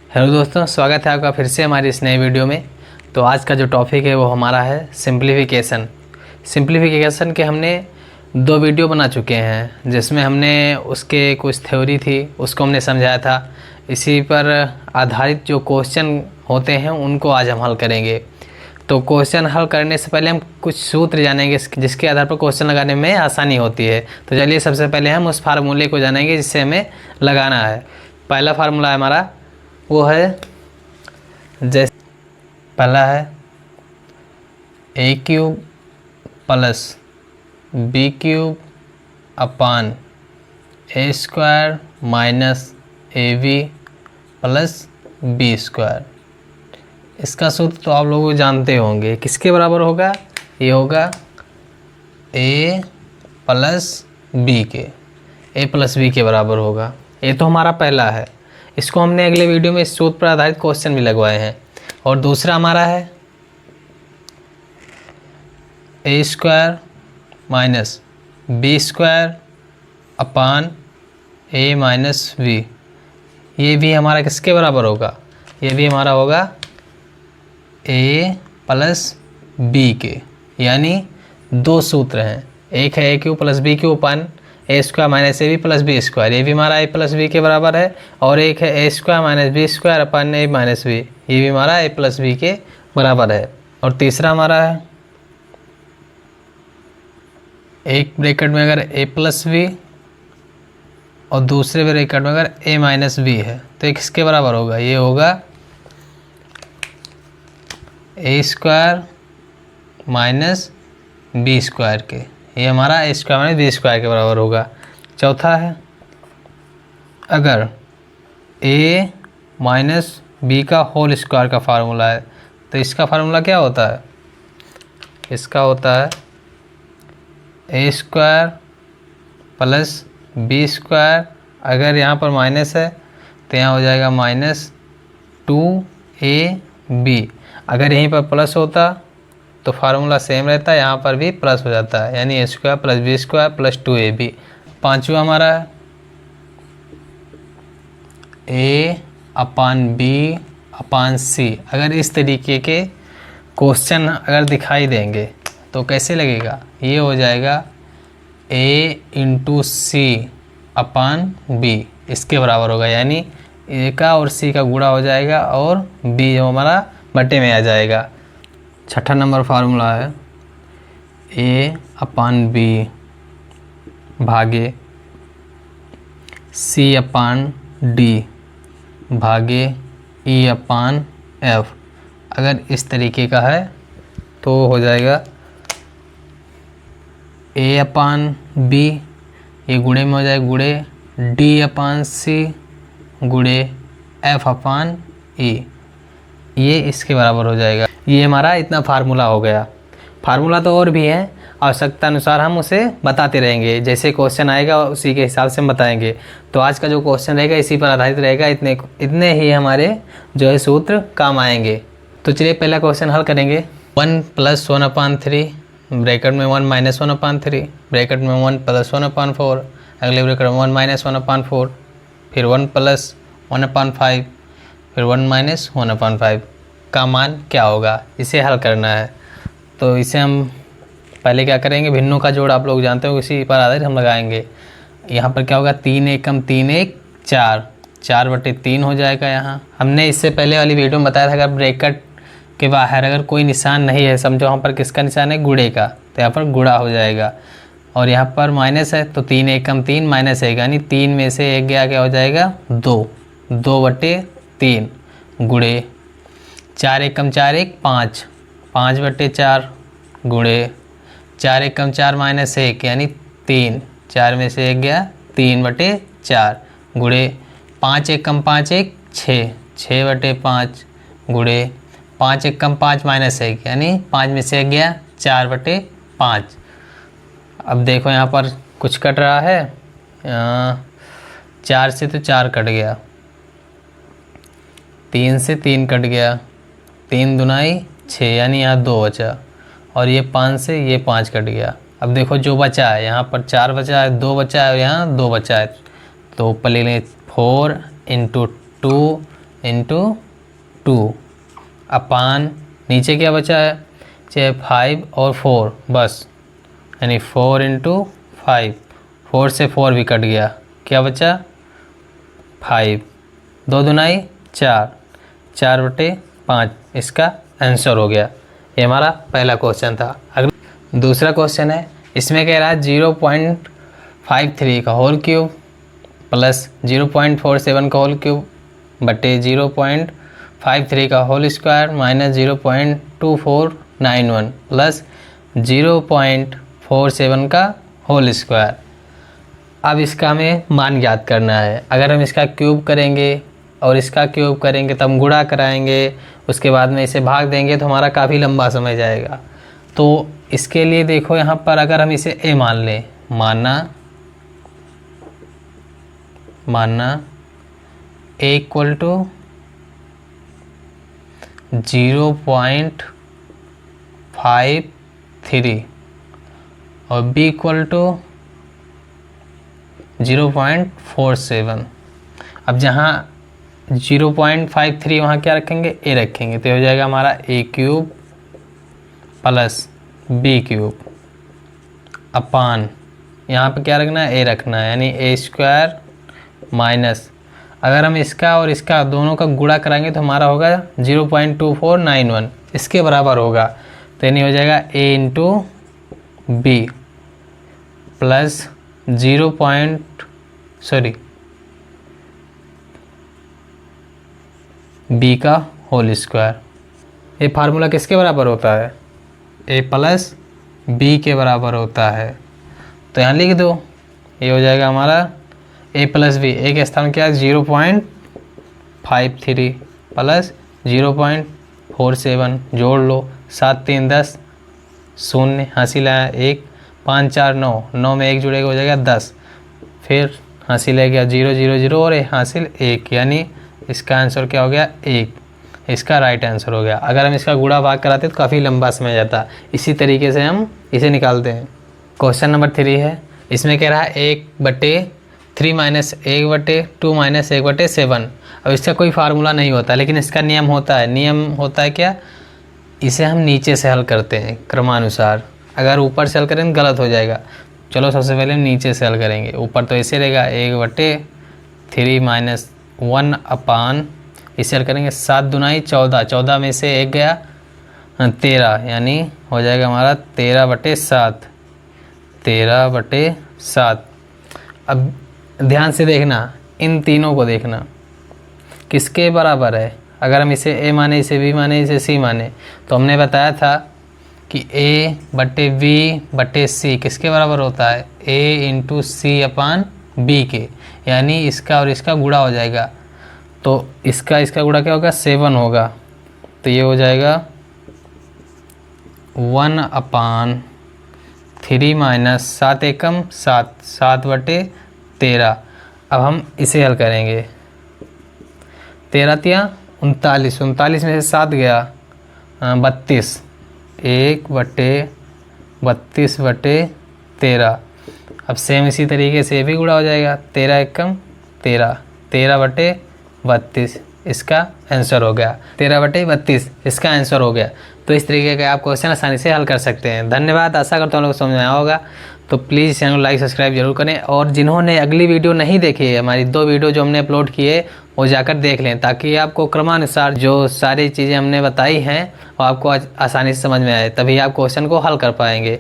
Hello दोस्तों, स्वागत है आपका फिर से हमारी इस नए वीडियो में। तो आज का जो टॉपिक है वो हमारा है सिंप्लीफिकेशन। सिंप्लीफिकेशन के हमने 2 वीडियो बना चुके हैं, जिसमें हमने उसके कुछ थ्योरी थी उसको हमने समझाया था। इसी पर आधारित जो क्वेश्चन होते हैं उनको आज हम हल करेंगे। तो क्वेश्चन हल करने से पहले हम कुछ सूत्र जानेंगे जिसके आधार पर क्वेश्चन लगाने में आसानी होती है। तो चलिए सबसे पहले हम उस फार्मूले को जानेंगे जिससे हमें लगाना है। पहला फार्मूला है हमारा, वो है जैसे पहला है A cube plus B cube upon A square minus A B plus B square. इसका सूत्र तो आप लोग जानते होंगे, किसके बराबर होगा? ये होगा ए प्लस बी के, ए प्लस बी के बराबर होगा। ये तो हमारा पहला है। इसको हमने अगले वीडियो में इस सूत्र पर आधारित क्वेश्चन भी लगवाए हैं। और दूसरा हमारा है A square minus B square upon A minus B. ये भी हमारा किसके बराबर होगा? ये भी हमारा होगा ए प्लस बी के। यानी 2 सूत्र हैं, एक है A cube plus B cube upon A square minus A B plus B square. ये भी हमारा ए प्लस बी के बराबर है। और एक है A square minus B square upon A minus B, ये भी हमारा ए प्लस बी के बराबर है। और तीसरा हमारा है एक ब्रैकेट में अगर ए प्लस बी और दूसरे ब्रैकेट में अगर ए माइनस बी है तो ये किसके बराबर होगा? ये होगा ए स्क्वायर माइनस बी स्क्वायर के। ये हमारा ए स्क्वायर माइनस बी स्क्वायर के बराबर होगा। चौथा है अगर ए माइनस बी का होल स्क्वायर का फार्मूला है तो इसका फार्मूला क्या होता है? इसका होता है A square plus B square. अगर यहाँ पर माइनस है तो यहाँ हो जाएगा माइनस 2ab। अगर यहीं पर प्लस होता तो फार्मूला सेम रहता है, यहाँ पर भी प्लस हो जाता है, यानी A square plus B square plus 2ab। पांचवा हमारा है ए अपान बी अपान सी। अगर इस तरीके के क्वेश्चन अगर दिखाई देंगे तो कैसे लगेगा? ये हो जाएगा ए इंटू सी अपान बी, इसके बराबर होगा। यानी ए का और सी का गुणा हो जाएगा और बी जो हमारा बटे में आ जाएगा। छठा नंबर फार्मूला है ए अपान बी भागे सी अपान डी भागे ई अपान एफ। अगर इस तरीके का है तो हो जाएगा ए अपान बी, ये गुणे में हो जाएगा गुणे डी अपान सी गुणे एफ अपान ई, ये इसके बराबर हो जाएगा। ये हमारा इतना फार्मूला हो गया। फार्मूला तो और भी है, आवश्यकता अनुसार हम उसे बताते रहेंगे। जैसे क्वेश्चन आएगा उसी के हिसाब से हम बताएंगे। तो आज का जो क्वेश्चन रहेगा इसी पर आधारित रहेगा। इतने ही हमारे जो है सूत्र काम आएंगे। तो चलिए पहला क्वेश्चन हल करेंगे। 1 + 1/3 ब्रैकेट में 1 - 1/3 ब्रैकेट में 1 + 1/4 अगले ब्रैकेट में 1 - 1/4 फिर 1 + 1/5 फिर 1 - 1/5 का मान क्या होगा? इसे हल करना है। तो इसे हम पहले क्या करेंगे, भिन्नों का जोड़ आप लोग जानते हो, इसी पर आधारित हम लगाएंगे। यहाँ पर क्या होगा? 3 एकम 3 1 4 4/3 हो जाएगा। यहाँ हमने इससे पहले वाली वीडियो में बताया था, अगर ब्रैकेट के बाहर अगर कोई निशान नहीं है, समझो यहाँ पर किसका निशान है? गुणे का, तो यहाँ पर गुणा हो जाएगा। और यहाँ पर माइनस है तो 3 एकम 3 -1, यानी 3 में से 1 गया, क्या हो जाएगा? 2 2/3 गुणे 4 एकम 4 1 5 5/4 गुणे 4 एकम 4 -1 यानी 3 4 में से 1 गया 3/4 गुणे 5 एकम 5 1 6 6/5 गुणे 5 एकम 5 -1 यानी 5 में से 1 गया 4/5। अब देखो यहाँ पर कुछ कट रहा है, 4 से तो 4 कट गया, 3 से 3 कट गया, 3 दूनाई 6 यानी यहाँ 2 बचा। और ये 5 से ये 5 कट गया। अब देखो जो बचा है, यहाँ पर 4 बचा है, 2 बचा है और यहाँ 2 बचा है। तो ऊपर ले लें 4 × 2 इंटू 2 अपान नीचे क्या बचा है, चाहे 5 और 4 बस, यानी 4 इंटू 5, 4 से 4 भी कट गया, क्या बचा 5, 2 दूनाई 4, 4/5 इसका आंसर हो गया। ये हमारा पहला क्वेश्चन था। अगला दूसरा क्वेश्चन है, इसमें कह रहा है 0.53 का होल क्यूब प्लस 0.47 का होल क्यूब बटे 0.53 का होल स्क्वायर माइनस 0.2491 प्लस 0.47 का होल स्क्वायर। अब इसका हमें मान ज्ञात करना है। अगर हम इसका क्यूब करेंगे और इसका क्यूब करेंगे तब गुणा कराएंगे, उसके बाद में इसे भाग देंगे तो हमारा काफ़ी लंबा समय जाएगा। तो इसके लिए देखो यहाँ पर अगर हम इसे a मान लें, मानना a इक्वल टू 0.53 और b इक्वल टू 0.47। अब जहाँ 0.53 वहाँ क्या रखेंगे, a रखेंगे, तो हो जाएगा हमारा a cube plus b cube अपान यहाँ पे क्या रखना है, a रखना है, यानी a स्क्वायर माइनस, अगर हम इसका और इसका दोनों का गुणा कराएंगे तो हमारा होगा 0.2491 इसके बराबर होगा। तो यानी हो जाएगा a into B plus B का होल स्क्वायर। ये फार्मूला किसके बराबर होता है, a प्लस बी के बराबर होता है। तो यहाँ लिख दो, ये हो जाएगा हमारा a प्लस बी, a के स्थान क्या है 0.53 प्लस 0.47 जोड़ लो, 7 3 10 0 हासिल आया 1, 5 4 9, 9 में 1 जुड़ेगा हो जाएगा 10, फिर हासिल है गया 0 0 0 और हासिल 1, यानी इसका आंसर क्या हो गया 1, इसका राइट आंसर हो गया। अगर हम इसका गुणा भाग कराते तो काफ़ी लंबा समय जाता। इसी तरीके से हम इसे निकालते हैं। क्वेश्चन नंबर 3 है, इसमें कह रहा है 1/3 माइनस 1/2 माइनस 1/7। अब इसका कोई फार्मूला नहीं होता, लेकिन इसका नियम होता है। नियम होता है क्या, इसे हम नीचे से हल करते हैं क्रमानुसार। अगर ऊपर से हल करें तो गलत हो जाएगा। चलो सबसे पहले नीचे से हल करेंगे। ऊपर तो ऐसे रहेगा 1/3 माइनस 1 अपान, इसे हल करेंगे 7 दूनाई 14, 14 में से 1 गया 13, यानी हो जाएगा हमारा 13/7, 13/7। अब ध्यान से देखना, इन तीनों को देखना किसके बराबर है। अगर हम इसे a माने, इसे b माने, इसे c माने, तो हमने बताया था कि a/b/c किसके बराबर होता है, a into C upon b के, यानी इसका और इसका गुणा हो जाएगा। तो इसका गुणा क्या होगा 7 होगा, तो ये हो जाएगा 1/3 माइनस 7 एकम 7, 7/13। अब हम इसे हल करेंगे, 13 तिया 39, 39 में से 7 गया 32, 1/32/13। अब सेम इसी तरीके से भी गुणा हो जाएगा, 13 एकम 13, 13/32 इसका आंसर हो गया, 13/32 इसका आंसर हो गया। तो इस तरीके का आप क्वेश्चन आसानी से हल कर सकते हैं। धन्यवाद, आशा करता हूँ लोग समझ में आया होगा। तो प्लीज़ चैनल को लाइक सब्सक्राइब जरूर करें, और जिन्होंने अगली वीडियो नहीं देखी है, हमारी 2 वीडियो जो हमने अपलोड किए वो जाकर देख लें, ताकि आपको क्रमानुसार जो सारी चीज़ें हमने बताई हैं वो आपको आसानी से समझ में आए, तभी आप क्वेश्चन को हल कर पाएंगे।